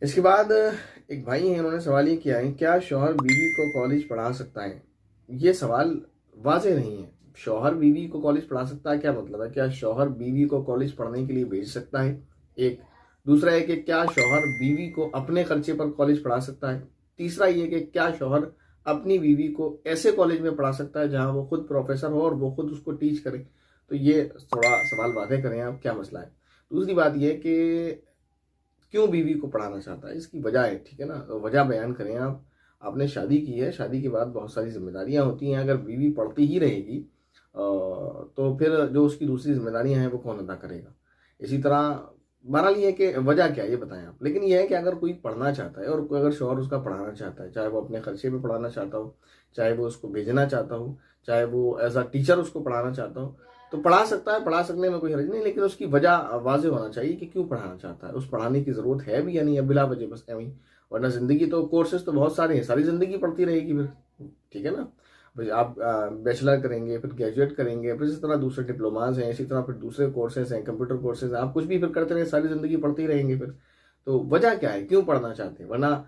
इसके बाद एक भाई हैं, उन्होंने सवाल ये किया है, क्या शौहर बीवी को कॉलेज पढ़ा सकता है? ये सवाल वाज़ेह नहीं है। शौहर बीवी को कॉलेज पढ़ा सकता है, क्या मतलब है? क्या शौहर बीवी को कॉलेज पढ़ने के लिए भेज सकता है? एक। दूसरा है कि क्या शौहर बीवी को अपने खर्चे पर कॉलेज पढ़ा सकता है? तीसरा ये कि क्या शौहर अपनी बीवी को ऐसे कॉलेज में पढ़ा सकता है जहां वो खुद प्रोफेसर हो और वो खुद उसको टीच करे? तो ये थोड़ा सवाल वाज़ेह करें आप, क्या मसला है? दूसरी बात ये कि क्यों बीवी को पढ़ाना चाहता है, इसकी वजह है, ठीक है ना? तो वजह बयान करें आप। आपने शादी की है, शादी के बाद बहुत सारी जिम्मेदारियां होती हैं। अगर बीवी पढ़ती ही रहेगी तो फिर जो उसकी दूसरी जिम्मेदारियां हैं वो कौन अदा करेगा? इसी तरह बहरहाल ये है कि वजह क्या है ये बताएं आप। लेकिन ये है कि अगर कोई पढ़ना चाहता है और कोई अगर शौहर उसका पढ़ाना चाहता है, चाहे वो अपने खर्चे पे पढ़ाना चाहता हो, चाहे वो उसको भेजना चाहता हो, चाहे वो एज अ टीचर उसको पढ़ाना चाहता हो, तो पढ़ा सकता है। पढ़ा सकने में कोई हर्ज नहीं, लेकिन उसकी वजह वाज़ेह होना चाहिए कि क्यों पढ़ाना चाहता है, उस पढ़ाने की ज़रूरत है भी या नहीं, या बिला वजह बस एवं ही। वरना ज़िंदगी तो कोर्सेज तो बहुत सारे हैं, सारी ज़िंदगी पढ़ती रहेगी फिर, ठीक है ना? भाई आप बैचलर करेंगे, फिर ग्रेजुएट करेंगे, फिर इसी तरह दूसरे डिप्लोमाज हैं, इसी तरह फिर दूसरे कोर्सेज हैं, कंप्यूटर कोर्सेज हैं, आप कुछ भी फिर करते रहे, सारी ज़िंदगी पढ़ते ही रहेंगे फिर। तो वजह क्या है, क्यों पढ़ना चाहते हैं? वरना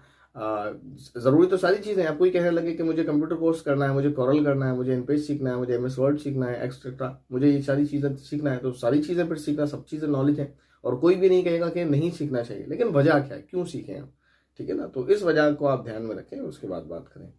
ज़रूरी तो सारी चीज़ें हैं। आपको ही कहने लगे कि मुझे कंप्यूटर कोर्स करना है, मुझे कोरल करना है, मुझे इनपेज सीखना है, मुझे एमएस वर्ड सीखना है, एक्सेट्रा, मुझे ये सारी चीज़ें सीखना है, तो सारी चीज़ें फिर सीखना, सब चीज़ें नॉलेज है। और कोई भी नहीं कहेगा कि नहीं सीखना चाहिए, लेकिन वजह क्या है, क्यों सीखें आप? ठीक है ना? तो इस वजह को आप ध्यान में रखें, उसके बाद बात करें।